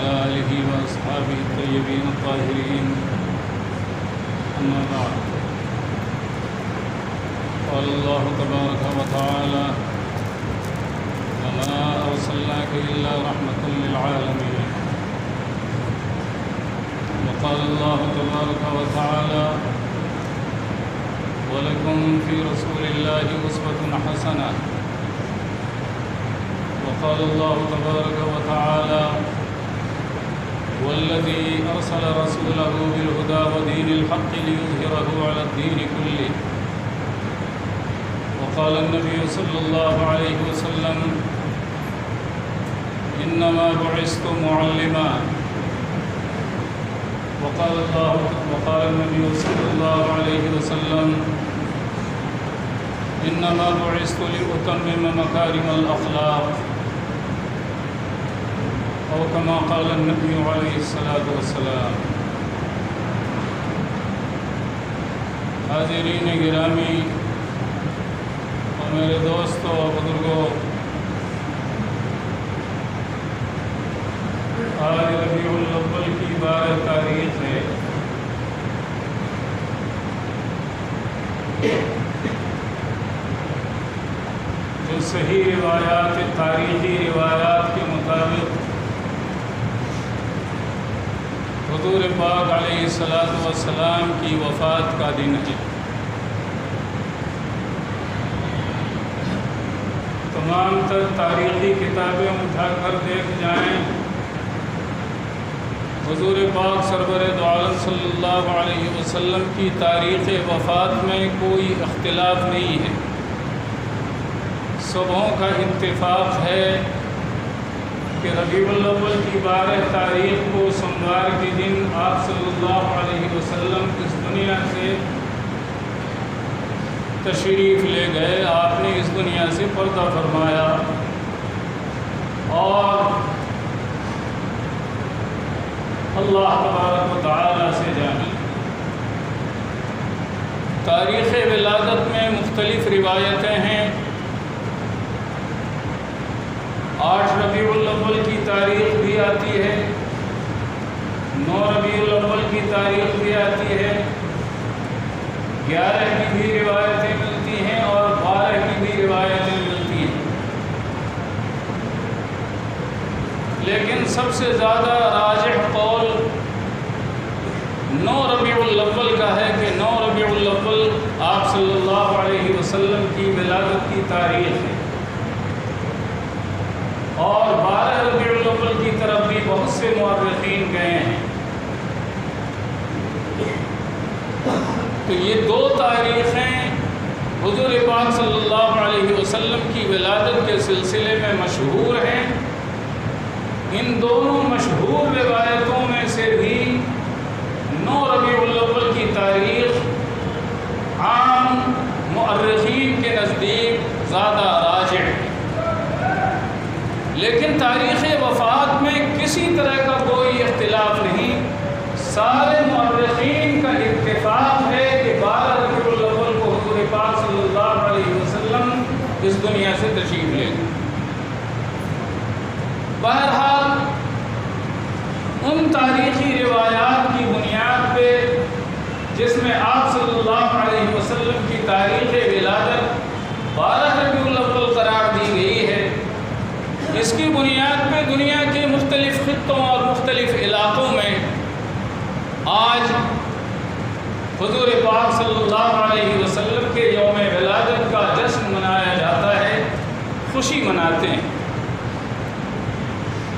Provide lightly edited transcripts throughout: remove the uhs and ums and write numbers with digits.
وعلى آله وأصحابه الطيبين الطاهرين. أما بعد، قال الله تبارك وتعالى: وما أرسلناك إلا رحمة للعالمين. وقال الله تبارك وتعالى: ولكم في رسول الله أسوة حسنة. وقال الله تبارك وتعالى: والذي أرسل رسوله بالهدى ودين الحق ليظهره على الدين كله. وقال النبي صلى الله عليه وسلم: إنما بعثت معلما. وقال النبي صلى الله عليه وسلم: إنما بعثت لأتمم مكارم الأخلاق، أو كما قال النبي عليه الصلاة والسلام. حاضرین گرامی اور میرے دوستوں اور بزرگوں، آج ربیع الاول کی 12 تاریخ ہے. جو صحیح روایات، تاریخی روایات کے مطابق حضور پاک علیہ السلام کی وفات کا دن ہے. تمام تر تاریخی کتابیں اٹھا کر دیکھ جائیں، حضور پاک سرور دو عالم صلی اللہ علیہ وسلم کی تاریخ وفات میں کوئی اختلاف نہیں ہے. سبوں کا اتفاق ہے کہ ربیع الاول کی 12 تاریخ کو سوموار کے دن آپ صلی اللہ علیہ وسلم اس دنیا سے تشریف لے گئے. آپ نے اس دنیا سے پردہ فرمایا اور اللہ تبارک و تعالی سے جانی. تاریخ ولادت میں مختلف روایتیں ہیں. 8 ربیع الاول کی تاریخ بھی آتی ہے، 9 ربیع الاول کی تاریخ بھی آتی ہے، 11 کی بھی روایتیں ملتی ہیں اور 12 کی بھی روایتیں ملتی ہیں. لیکن سب سے زیادہ راجح قول 9 ربیع الاول کا ہے کہ 9 ربیع الاول آپ صلی اللہ علیہ وسلم کی ولادت کی تاریخ ہے. اور 12 ربیع الاول کی طرف بھی بہت سے مورخین گئے ہیں. تو یہ 2 تاریخیں حضور پاک صلی اللہ علیہ وسلم کی ولادت کے سلسلے میں مشہور ہیں. ان دونوں مشہور روایتوں میں سے بھی 9 ربیع الاول کی تاریخ عام مؤرخین کے نزدیک زیادہ راجح ہے. لیکن تاریخ وفات میں کسی طرح کا کوئی اختلاف نہیں. سارے مؤرخین کا اتفاق ہے کہ 12 ربیع الاول کو حضور پاک صلی اللہ علیہ وسلم اس دنیا سے تشریف لے گئے. بہرحال ان تاریخی روایات کی بنیاد پہ جس میں آپ صلی اللہ علیہ وسلم کی تاریخ ولادت 12 ربیع الاول قرار دی گئی ہے، اس کی بنیاد پہ دنیا کے مختلف خطوں اور مختلف علاقوں میں آج حضور پاک صلی اللہ علیہ وسلم کے یوم ولادت کا جشن منایا جاتا ہے، خوشی مناتے ہیں.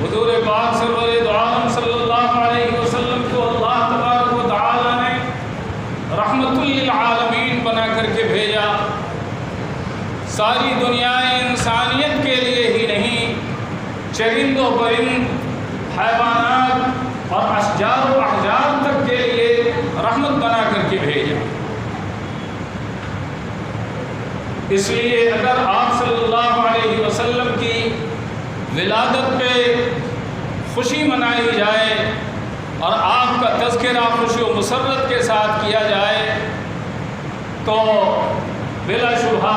حضور پاک سرور دو عالم صلی اللہ علیہ وسلم کو اللہ تبارک و تعالی نے رحمت للعالمین بنا کر کے بھیجا. ساری دنیا انسانیت کے لیے ہی نہیں، چرند و پرند، حیوانات اور اشجار و احجار تک کے لیے رحمت بنا کر کے بھیجا. اس لیے اگر آپ صلی اللہ علیہ وسلم کی ولادت پہ خوشی منائی جائے اور آپ کا تذکرہ خوشی و مسرت کے ساتھ کیا جائے تو بلا شبہ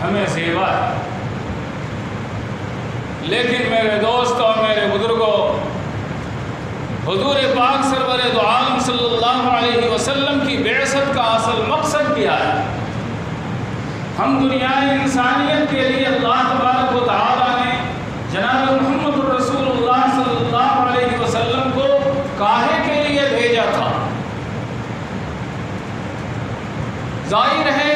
ہمیں زیبا ہے. لیکن میرے دوست اور میرے بزرگوں، حضور پاک سرور دو عالم صلی اللہ علیہ وسلم کی بعثت کا اصل مقصد کیا ہے؟ ہم دنیائے انسانیت کے لیے اللہ تبارک و تعالیٰ نے جناب محمد الرسول اللہ صلی اللہ علیہ وسلم کو کاہے کے لیے بھیجا تھا؟ ظاہر ہے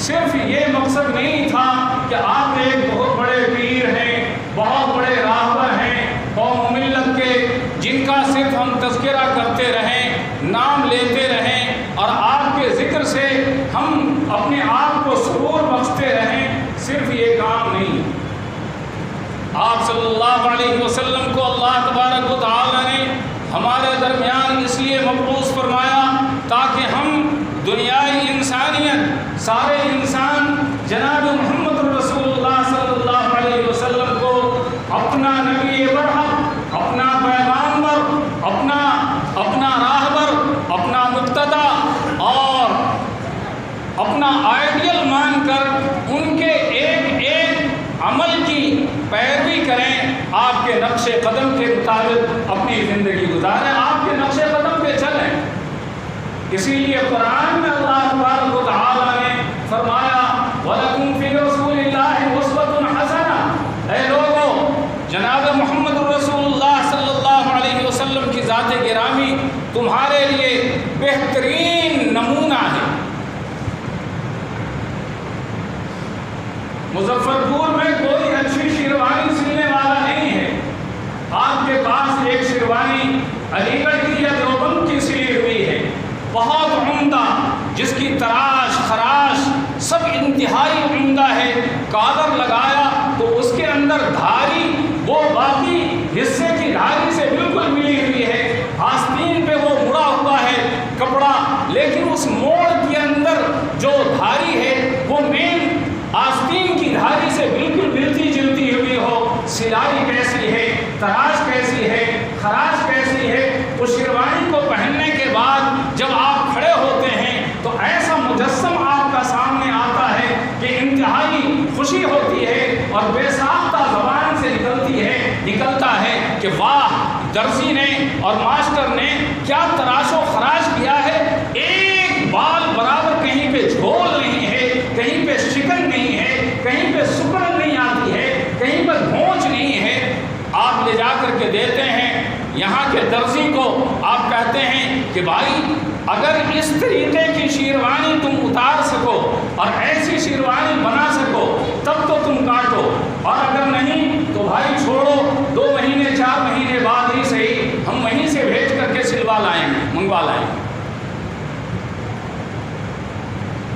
صرف یہ مقصد نہیں تھا کہ آپ ایک بہت بڑے پیر ہیں، بہت بڑے راہبر ہیں قوم ملت کے، جن کا صرف ہم تذکرہ کرتے رہیں، نام لیتے رہیں اور آپ کے ذکر سے ہم اپنے آپ کو سرور بخشتے رہیں، صرف یہ کام نہیں۔ آپ صلی اللہ علیہ وسلم کو اللہ تبارک و تعالیٰ نے ہمارے درمیان اس لیے مبعوث فرمایا تاکہ ہم دنیائی انسانیت، سارے انسان جناب محمد الرسول اللہ صلی اللہ علیہ وسلم کو اپنا نبی برحق، اپنا پیغامبر، اپنا راہبر، اپنا مقتدا اور اپنا آئیڈیل مان کر ان کے ایک ایک عمل کی پیروی کریں، آپ کے نقش قدم کے مطابق اپنی زندگی گزاریں، آپ کے نقش قدم پہ چلیں۔ اسی لیے قرآن میں اللہ تبارک و تعالیٰ نے فرمایا وَلَكُمْ فِي رَسُولِ اللَّهِ أُسْوَةٌ حَسَنَةٌ، اے لوگو جناب محمد الرسول اللہ صلی اللہ علیہ وسلم کی ذات گرامی تمہارے لیے بہترین نمونہ ہے۔ مظفر پور میں کوئی اچھی شیروانی سلنے والا نہیں ہے، آپ کے پاس ایک شیروانی علی گڑھ کی یا دیوبند کی سلی ہوئی ہے، بہت عمدہ، جس کی تراش خراش سب انتہائی عمدہ ہے، کالر لگایا تو اس کے اندر دھاری وہ باقی حصے کی دھاری سے بالکل ملی ہوئی ہے، آستین پہ وہ مڑا ہوا ہے کپڑا، لیکن اس موڑ کے اندر جو دھاری ہے وہ مین آستین کی دھاری سے بالکل ملتی جلتی ہوئی ہو، سلائی کیسی ہے، تراش کیسی ہے، خراش کیسی ہے۔ اس شیروانی کو پہننے کے بعد جب آپ کھڑے ہوتے ہیں تو ایسا مجسم آپ کا سامنے آتا ہے کہ انتہائی خوشی ہوتی ہے اور بے ساختہ زبان سے نکلتا ہے کہ واہ، درزی نے اور ماسٹر نے کیا تراش و خراش کیا ہے، ایک بال برابر کہیں پہ جھول نہیں ہے، کہیں پہ شکن نہیں ہے، کہیں پہ سکڑن نہیں آتی ہے، کہیں پہ گھونچ نہیں ہے۔ آپ لے جا کر کے دیتے ہیں یہاں کے درزی کو، آپ کہتے ہیں کہ بھائی اگر اس طریقے کی شیروانی تم اتار سکو اور ایسی شیروانی بنا سکو تب تو تم کاٹو، اور اگر نہیں تو بھائی چھوڑو، 2 مہینے 4 مہینے بعد ہی صحیح ہم وہیں سے بھیج کر کے سلوا لائیں گے، منگوا لائیں گے۔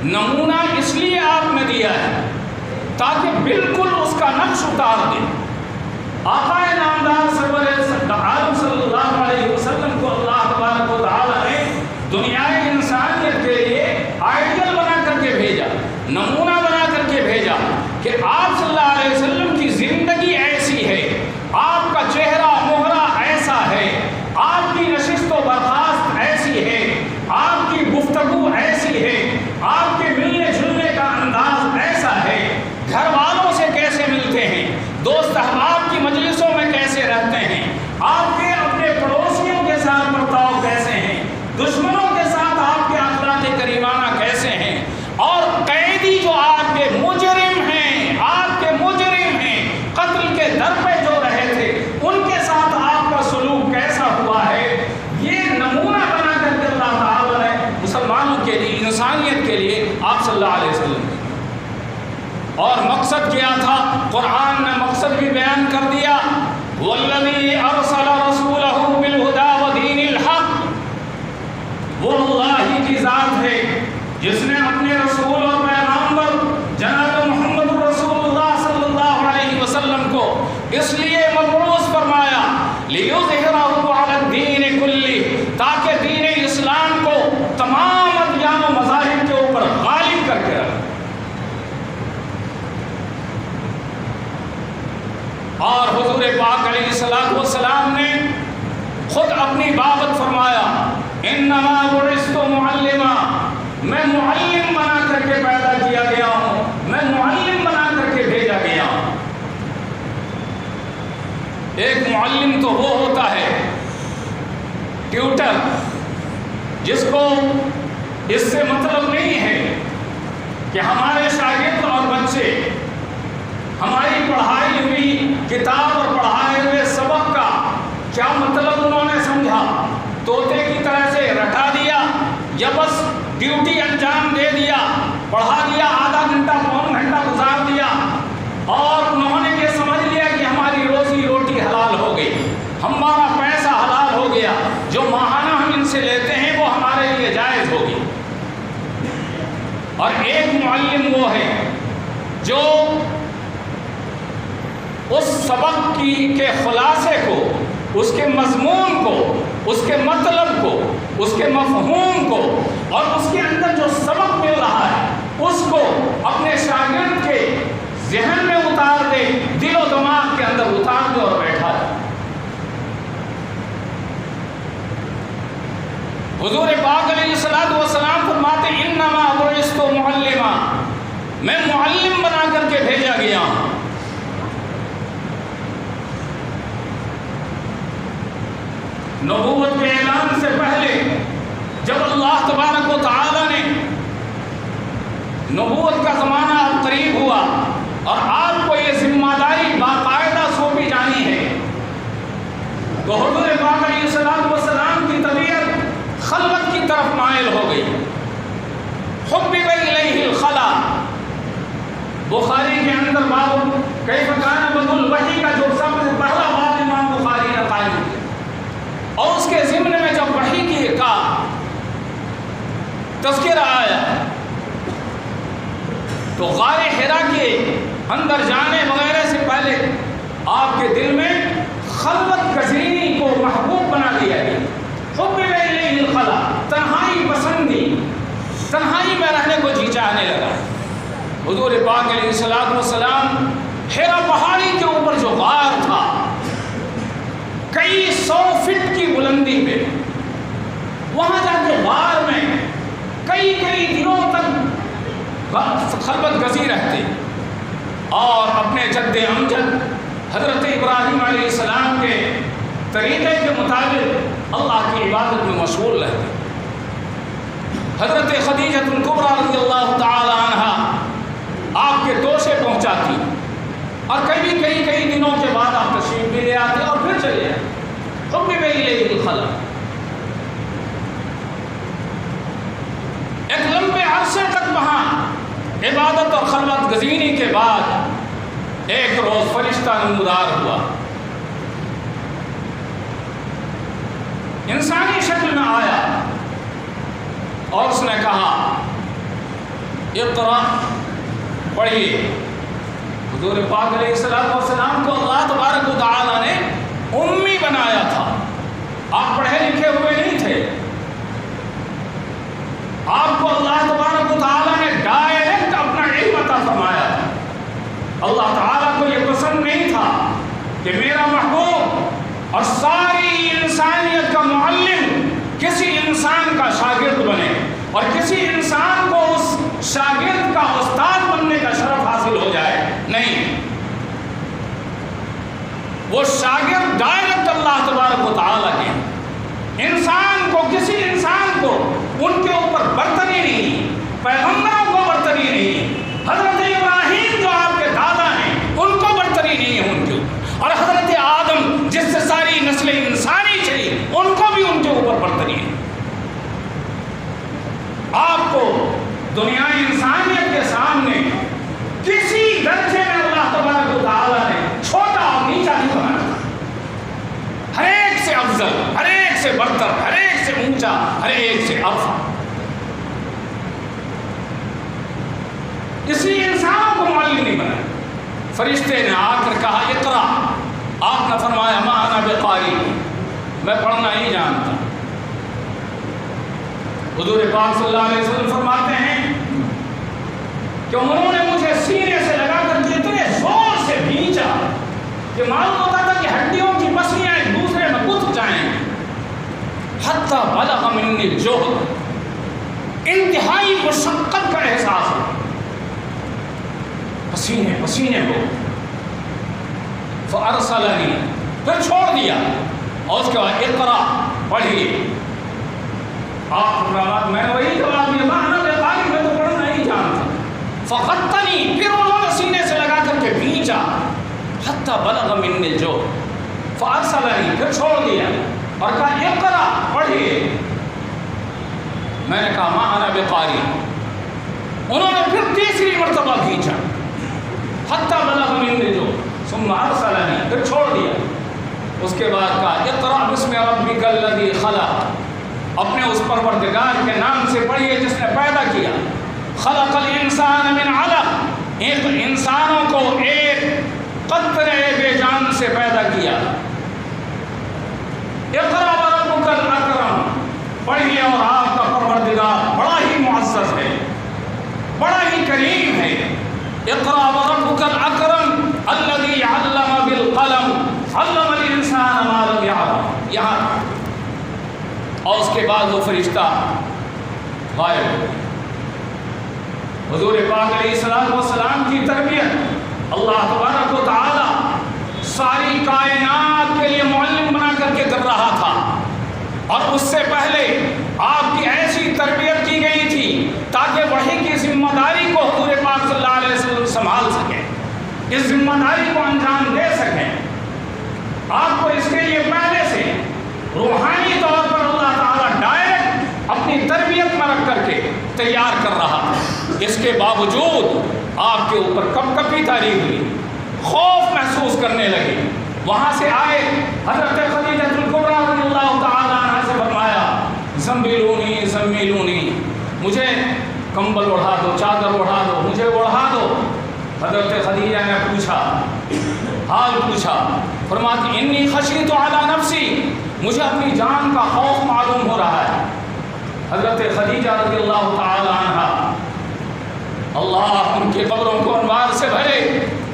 نمونہ اس لیے آپ نے دیا ہے تاکہ بالکل اس کا نقش اتار دیں۔ آقا نامدار سرور عالم صلی اللہ علیہ وسلم کو اللہ تبارک و تعالیٰ نے دنیائے انسانیت کے لیے آئیڈیل بنا کر کے بھیجا، نمونہ بنا کر کے بھیجا کہ آپ صلی اللہ علیہ وسلم کی زندگی ایسی ہے، آپ کا چہرہ مہرہ ایسا ہے، آپ کی نشست و برخاست ایسی ہے، آپ کی گفتگو ایسی ہے، آپ کے ملنے جلنے کا انداز ایسا ہے، گھر والوں سے کیسے ملتے ہیں، دوست احباب کی مجلسوں میں کیسے رہتے ہیں، آپ کے اپنے پڑوسیوں کے ساتھ برتاؤ کیسے ہیں، دشمنوں کے ساتھ آپ کے اخلاق کریمانہ کیسے ہیں، اور قیدی جو آپ کے مجرم ہیں، آپ کے مجرم ہیں، قتل کے در پہ جو رہے تھے ان کے ساتھ آپ کا سلوک کیسا ہوا ہے، یہ نمونہ بنا کر کے اللہ تعالیٰ نے مسلمانوں کے لیے، انسانیت کے لیے آپ صلی اللہ علیہ وسلم کی۔ اور مقصد کیا تھا؟ قرآن نے مقصد بھی بیان کر دیا، وَالَّذِي أَرْسَلَ رَسُولَهُ بِالْهُدَى وَدِينِ الْحَقِّ، وہ اللہ کی ذات ہے جس نے اپنے رسول اور پیغامبر جناب محمد الرسول اللہ صلی اللہ علیہ وسلم کو اس لیے مبعوث فرمایا لِيُظْهِرَهُ عَلَى الدِّينِ كُلِّهِ، تاکہ دین اسلام کو تمام ادیان و مذاہب کے اوپر غالب کر کے رکھے۔ اور حضور پاک علیہ الصلوۃ والسلام نے خود اپنی بابت فرمایا انما بعثت معلما، میں معلم بنا کر کے پیدا کیا گیا ہوں، میں معلم بنا کر کے بھیجا گیا ہوں۔ ایک معلم تو وہ ہوتا ہے ٹیوٹر، جس کو اس سے مطلب نہیں ہے کہ ہمارے شاگرد اور بچے ہماری پڑھائی ہوئی کتاب اور پڑھائے ہوئے سبق کا کیا مطلب انہوں نے سمجھا، طوطے کی طرح سے رٹا دیا یا بس ڈیوٹی انجام دے دیا، پڑھا دیا، آدھا گھنٹہ پون گھنٹہ گزار دیا اور انہوں نے یہ سمجھ لیا کہ ہماری روزی روٹی حلال ہو گئی، ہمارا پیسہ حلال ہو گیا، جو ماہانہ ہم ان سے لیتے ہیں وہ ہمارے لیے جائز ہوگی۔ اور ایک معلم وہ ہے جو اس سبق کے خلاصے کو، اس کے مضمون کو، اس کے مطلب کو، اس کے مفہوم کو اور اس کے اندر جو سبق مل رہا ہے اس کو اپنے شاگرد کے ذہن میں اتار دے، دل و دماغ کے اندر اتار دے اور بیٹھا دے۔ حضور پاک علیہ الصلوۃ والسلام فرماتے انما بعثت معلما، میں معلم بنا کر کے بھیجا گیا ہوں۔ نبوت کے اعلان سے پہلے جب اللہ تبارک و تعالی نے نبوت کا زمانہ اب قریب ہوا اور آپ کو یہ ذمہ داری باقاعدہ سونپی جانی ہے، تو حضور پاک علیہ الصلوۃ والسلام کی طبیعت خلوت کی طرف مائل ہو گئی۔ حبب الیہ الخلا، بخاری کے اندر باب کیف کان بدء الوحی کا جو سب سے پہلا باب امام بخاری نے قائم کیا، اور اس کے ضمن میں جب وحی کی کا تذکرہ آیا تو غار حرا کے اندر جانے وغیرہ سے پہلے آپ کے دل میں خلوت گزینی کو محبوب بنا دیا گیا۔ حبب الیہ الخلا، تنہائی پسندی، تنہائی میں رہنے کو جی چاہنے لگا۔ حضور پاک علیہ الصلوۃ والسلام حرا پہاڑی کے اوپر جو غار تھا، کئی 100 فٹ کی بلندی پہ، وہاں جا کے غار میں کئی دنوں تک خلوت گزیر رہتے اور اپنے جد امجد حضرت ابراہیم علیہ السلام کے طریقے کے مطابق اللہ کی عبادت میں مشغول رہتے۔ حضرت خدیجہ الکبریٰ رضی اللہ تعالی عنہا آپ کے توشے پہنچاتی اور کئی دنوں کے بعد آپ تشریف بھی لے آتے اور پھر چلے آتے۔ حبب الیہ الخلا، ایک لمبے عرصے تک وہاں عبادت اور خلوت گزینی کے بعد ایک روز فرشتہ نمودار ہوا، انسانی شکل میں آیا اور اس نے کہا اقرأ، پڑھیے۔ حضور پاک علیہ السلام کو اللہ تبارک و تعالی نے امی بنایا تھا، آپ پڑھے لکھے ہوئے نہیں تھے، آپ کو اللہ تبارک و تعالی نے ڈائریکٹ اپنا علم عطا فرمایا تھا۔ اللہ تعالیٰ کو یہ پسند نہیں تھا کہ میرا محبوب اور ساری انسانیت کا معلم کسی انسان کا شاگرد بنے اور کسی انسان کو اس شاگرد کا استاد بننے کا شرف حاصل ہو جائے، نہیں، وہ شاگرد ڈائریکٹ اللہ تبارک و تعالیٰ کے، انسان کو، کسی انسان کو ان کے اوپر برتری نہیں، پیغمبروں کو برتری نہیں، حضرت ابراہیم جو آپ کے دادا ہیں ان کو برتری نہیں ہے ان کے اوپر، اور حضرت آدم جس سے ساری نسل انسانی چلی ان کو بھی ان کے اوپر برتری ہے۔ آپ کو دنیا انسانیت کے سامنے کسی درجے میں اللہ تبارک و تعالیٰ نے چھوٹا اور نیچا نہیں بنایا، ہر ایک سے افضل، ہر ایک سے برتر، ہر ایک سے اونچا، ہر ایک سے افضل۔ اس لیے انسانوں کو معلم نہیں بنایا۔ فرشتے نے آ کر کہا اقرا، آپ نے فرمایا ما انا بقاری، میں پڑھنا نہیں جانتا۔ حضور پاک صلی اللہ علیہ وسلم فرماتے ہیں کہ انہوں نے مجھے سینے سے لگا کر اتنے زور سے بھینچا کہ معلوم ہوتا تھا کہ ہڈیوں کی پسلیاں ایک دوسرے میں گتھ جائیں، حتی بلغ منی الجہد، انتہائی مشقت کا احساس ہو، پسینے پسینے ہو۔ فارسلنی، پھر چھوڑ دیا اور اس کے بعد اقرا، پڑھیے. آپ میں نے وہی جواب دیا مانا بیقاری میں تو پڑھنا نہیں جانتا. فقطنی پھر انہوں نے سینے سے لگا کر کے کھینچا حتی بلغ منی الجوع فارسلنی پھر چھوڑ دیا اور کہا اقرا پڑھیے. میں نے کہا ما انا بقاری. انہوں نے پھر تیسری مرتبہ کھینچا حتی بلغ منی الجوع ثم ارسلنی پھر چھوڑ دیا. اس کے بعد کہا اقرا بسم ربک الذی خلق. اپنے اس پروردگار کے نام سے پڑھیے جس نے پیدا کیا. خلق الانسان من علق. ایک انسانوں کو ایک قطرے بے جان سے پیدا کیا. اقرا وربک الاکرم. پڑھیے اور آپ کا پروردگار بڑا ہی معزز ہے, بڑا ہی کریم ہے. اقرا وربک الاکرم الذی علم بالقلم علم الانسان ما لم يعلم. یہاں اور اس کے بعد وہ فرشتہ غائب ہو گیا. حضور پاک علیہ السلام کی تربیت اللہ تبارک و تعالی ساری کائنات کے لیے معلم بنا کر کے کر رہا تھا, اور اس سے پہلے آپ کی ایسی تربیت کی گئی تھی تاکہ وحی کی ذمہ داری کو حضور پاک صلی اللہ علیہ وسلم سنبھال سکیں, اس ذمہ داری کو انجام دے سکیں. آپ کو اس کے لیے پہلے سے روحانی طور پر اللہ تعالیٰ ڈائریکٹ اپنی تربیت میں رکھ کر کے تیار کر رہا تھا. اس کے باوجود آپ کے اوپر کب کبھی تاریخ ہوئی, خوف محسوس کرنے لگے. وہاں سے آئے حضرت خدیجہ الکبریٰ رضی اللہ تعالیٰ عنہا سے فرمایا زمبلونی زمبلونی, مجھے کمبل اڑھا دو, چادر اڑھا دو, مجھے اڑھا دو. حضرت خدیجہ نے پوچھا, حال پوچھا, فرماتی انی خشیت علی نفسی, مجھے اپنی جان کا خوف معلوم ہو رہا ہے. حضرت خدیجہ رضی اللہ تعالی عنہا, اللہ ان کی قبروں کو انوار سے بھرے,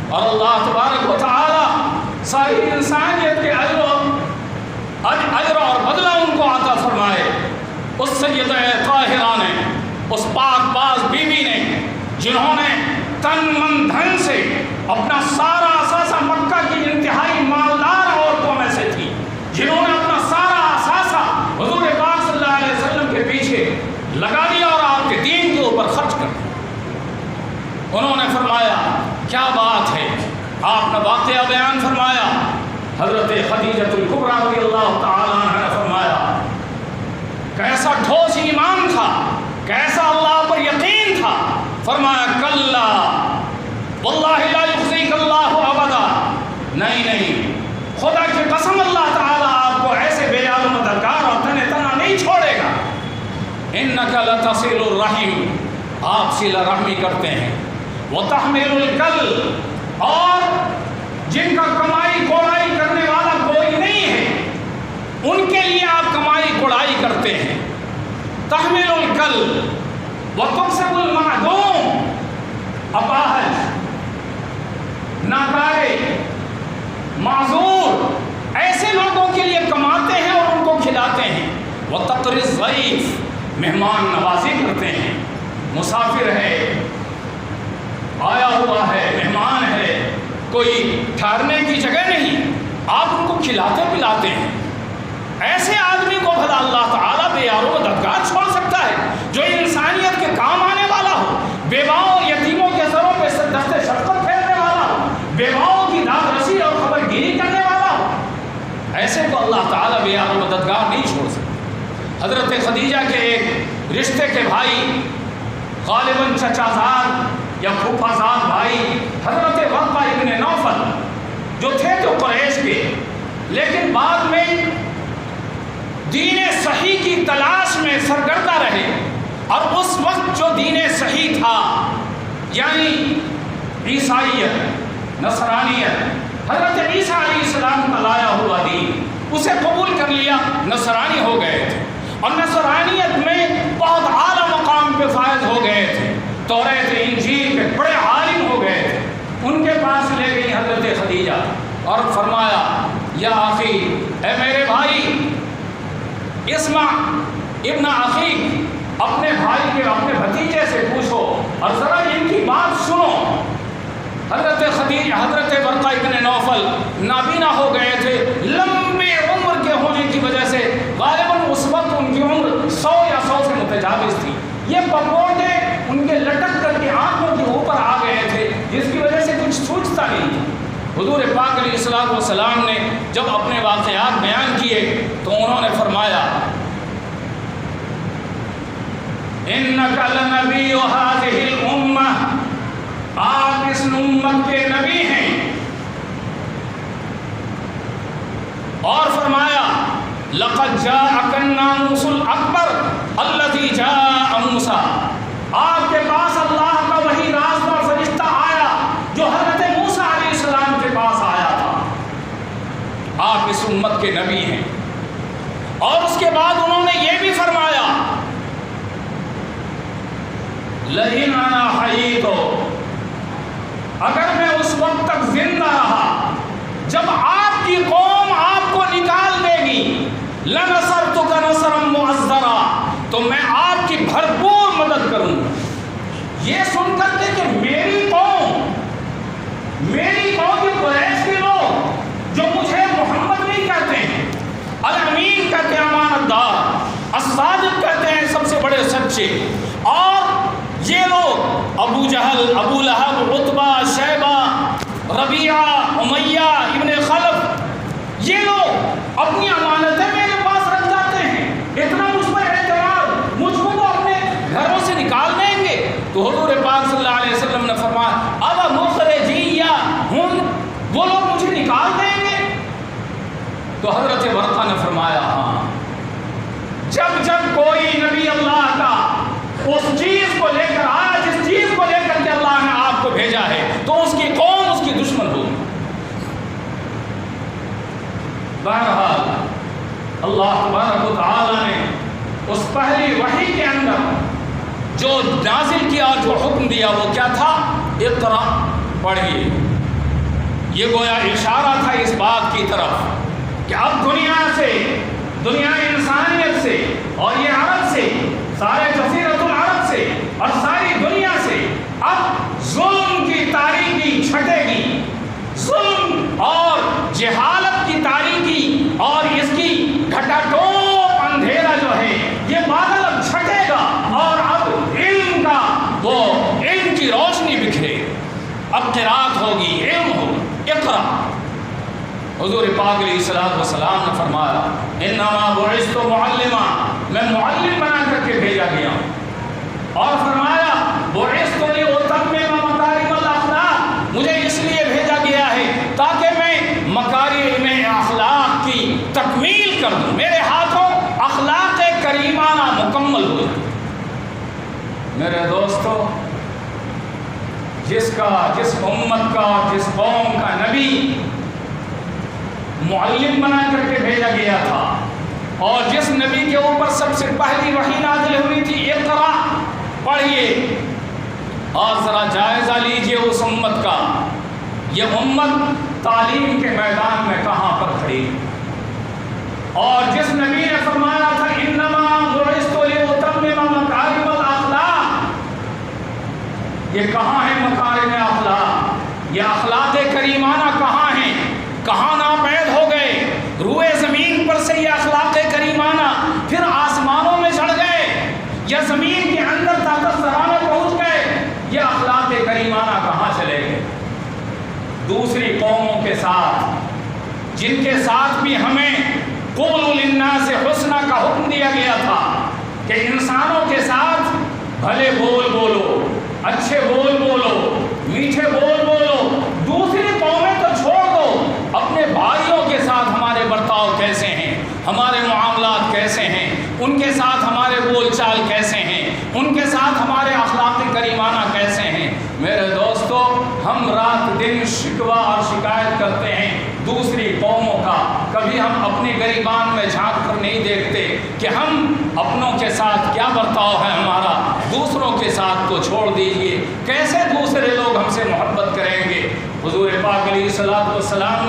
اور اللہ تبارک و تعالی ساری انسانیت کے اجر اور بدلہ ان کو عطا فرمائے. اس سیدہ طاہرہ نے, اس پاک باز بیوی نے, جنہوں نے تن من دھن سے اپنا سارا اثاثہ مکہ کی انتہائی مالدار عورتوں میں سے تھی, جنہوں نے اپنا سارا اثاثہ حضور پاک صلی اللہ علیہ وسلم کے پیچھے لگا دیا اور آپ کے دین کے اوپر خرچ کر دیا. انہوں نے فرمایا کیا بات ہے, آپ نے واقعہ بیان فرمایا. حضرت خدیجہ الکبریٰ رضی اللہ تعالیٰ عنہا نے فرمایا کیسا ٹھوس ایمان تھا, کیسا اللہ پر یقین تھا. فرمایا کلا واللہ لا یخزیک اللہ ابدا, نہیں نہیں, خدا کی قسم اللہ تعالیٰ آپ کو ایسے بے یار و مددگار اور تنے تنا نہیں چھوڑے گا. انک لتصل الرحم, آپ صلہ رحمی کرتے ہیں. وتحمل الکل, اور جن کا کمائی کوڑائی کرنے والا کوئی نہیں ہے ان کے لیے آپ کمائی کوڑائی کرتے ہیں. تحمل الکل وتکسب المعدوم, اپاہج, ناکارے, معذور, ایسے لوگوں کے لیے کماتے ہیں اور ان کو کھلاتے ہیں. وتقری الضیف, مہمان نوازی کرتے ہیں. مسافر ہے, آیا ہوا ہے, مہمان ہے, کوئی ٹھہرنے کی جگہ نہیں, آپ ان کو کھلاتے پلاتے ہیں. ایسے آدمی کو بھلا اللہ تعالیٰ بے یار و مددگار چھوڑ سکتا ہے جو انسانیت کے کام آنے والا ہو, بیواؤں اور یتیموں کے سروں پہ دست شفقت پھیرنے والا ہو, بیواؤں کی داد رسی اور خبر گیری کرنے والا ہو. ایسے کو اللہ تعالیٰ بے یار و مددگار نہیں چھوڑ سکتا. حضرت خدیجہ کے ایک رشتے کے بھائی, غالباً چچا زاد یا پھوپھا زاد بھائی, حضرت ورقہ ابن نوفل, جو تھے تو قریش کے, لیکن بعد میں دین صحیح کی تلاش میں سرگردہ رہے. اور اس وقت جو دین صحیح تھا یعنی عیسائیت, نصرانیت, حضرت عیسیٰ علیہ السلام کا لایا ہوا دین, اسے قبول کر لیا, نصرانی ہو گئے تھے, اور نصرانیت میں بہت اعلیٰ مقام پہ فائز ہو گئے تھے, توریت انجیل کے بڑے عالم ہو گئے تھے. ان کے پاس لے گئی حضرت خدیجہ اور فرمایا یا اخی, اے میرے بھائی, اسمع ابن اخیک, اپنے بھائی کے, اپنے بھتیجے سے پوچھو اور ذرا ان کی بات سنو. حضرت خدیجہ, حضرت ورقہ ابن نوفل نابینا ہو گئے تھے, لمبے عمر کے ہونے کی وجہ سے غالب حضور پاک علیہ الصلوۃ والسلام نے جب اپنے واقعات بیان کیے تو انہوں نے فرمایا انک لنبی هذه الامہ، آپ اس امت کے نبی ہیں، اور فرمایا لقد جاءک الناموس الاکبر الذی جاء موسیٰ، آپ کے پاس اللہ کا وہی رازدار فرشتہ آیا جو حضرت موسیٰ علیہ السلام کے پاس آیا تھا، آپ اس امت کے نبی ہیں۔ اور اس کے بعد انہوں نے یہ بھی فرمایا لئن انا حییت، اگر میں اس وقت تک زندہ رہا جب آپ کی قوم آپ کو نکال دے گی، لنصرتک نصرا معزرا، تو میں آپ کی بھرپور مدد کروں گا۔ یہ سن کر کے کہ میری قوم کے قریش کے لوگ جو مجھے محمد نہیں کہتے ہیں، الامین کہتے ہیں امانت دار، الصادق کہتے ہیں سب سے بڑے سچے، اور یہ لوگ ابو جہل، ابو لہب، عتبہ، شیبہ، ربیعہ، امیہ، ابن خلف، یہ لوگ اپنی امانتیں میرے پاس رکھ جاتے ہیں، اتنا مجھ پر اعتماد، مجھ کو وہ اپنے گھروں سے نکال دیں گے۔ تو حضور پاک صلی اللہ علیہ وسلم نے فرمایا اب مخرجیہ ہم، وہ لوگ مجھے نکال دیں گے؟ تو حضرت ورقہ نے فرمایا ہاں، جب کوئی نبی اللہ کا اس چیز کو لے کر آیا جس چیز کو لے کر کے اللہ نے آپ کو بھیجا ہے، تو اس کی قوم اس کی دشمن ہوگی۔ بہرحال اللہ تبارک و تعالی نے اس پہلی وحی کے اندر جو نازل کیا اور جو حکم دیا وہ کیا تھا؟ اقرا، پڑھیے۔ یہ گویا اشارہ تھا اس بات کی طرف کہ اب دنیا انسانیت سے اور یہ عرب سے، سارے جزیرۃ العرب سے اور ساری دنیا سے اب ظلم کی تاریکی چھٹے گی، ظلم اور جہالت کی تاریکی اور اس کی گھٹا ٹوپ اندھیرا جو ہے یہ بادل اب چھٹے گا، اور اب علم کا وہ علم کی روشنی بکھرے، اب قرات ہوگی، علم ہوگا، اقرا۔ حضور پاک علیہ الصلوۃ والسلام نے فرمایا انما بعثت معلما، میں معلم بنا کر کے بھیجا گیا ہوں، اور فرمایا بعثت لأتمم مکارم الاخلاق، مجھے اس لیے بھیجا گیا ہے تاکہ میں مکارم اخلاق کی تکمیل کر دوں، میرے ہاتھوں اخلاق کریمانہ مکمل ہو جائے۔ میرے دوستو، جس امت کا، جس قوم کا نبی معلم بنا کر کے بھیجا گیا تھا، اور جس نبی کے اوپر سب سے پہلی وحی نازل ہوئی تھی اقرا، پڑھیے، اور ذرا جائزہ لیجئے اس امت کا، یہ امت تعلیم کے میدان میں کہاں پر کھڑی، اور جس نبی نے فرمایا تھا انما بعثت لأتمم مکارم الاخلاق، یہ کہاں ہے مکارم اخلاق؟ یہ اخلاق کریمانہ کہاں ہیں؟ کہاں ناپید ہو گئے؟ روئے زمین پر سے یہ اخلاق کریمانہ پھر آسمانوں میں چڑھ گئے یا زمین کے اندر طاقت سرانہ پہنچ گئے؟ یہ اخلاق کریمانہ کہاں چلے گئے؟ دوسری قوموں کے ساتھ، جن کے ساتھ بھی ہمیں قولوا للناس حسنا کا حکم دیا گیا تھا کہ انسانوں کے ساتھ بھلے بول بولو، اچھے بول بولو، میٹھے بول بولو، دوسری قومیں تو چھوڑ دو، اپنے بھائیوں کے ساتھ ہمارے برتاؤ کیسے ہیں، ہمارے معاملات کیسے ہیں، ان کے ساتھ ہمارے بول چال کیسے ہیں، ان کے ساتھ ہمارے اخلاق کریمانہ کیسے ہیں۔ میرے دوستو، ہم رات دن شکوہ اور شکایت کرتے ہیں دوسری قوموں کا، کبھی ہم اپنی گریبان میں جھانک کر نہیں دیکھتے کہ ہم اپنوں کے ساتھ کیا برتاؤ ہے ہمارا، دوسروں کے ساتھ تو چھوڑ دیجئے، کیسے دوسرے لوگ ہم سے محبت کریں گے؟ حضور پاک علیہ الصلوۃ والسلام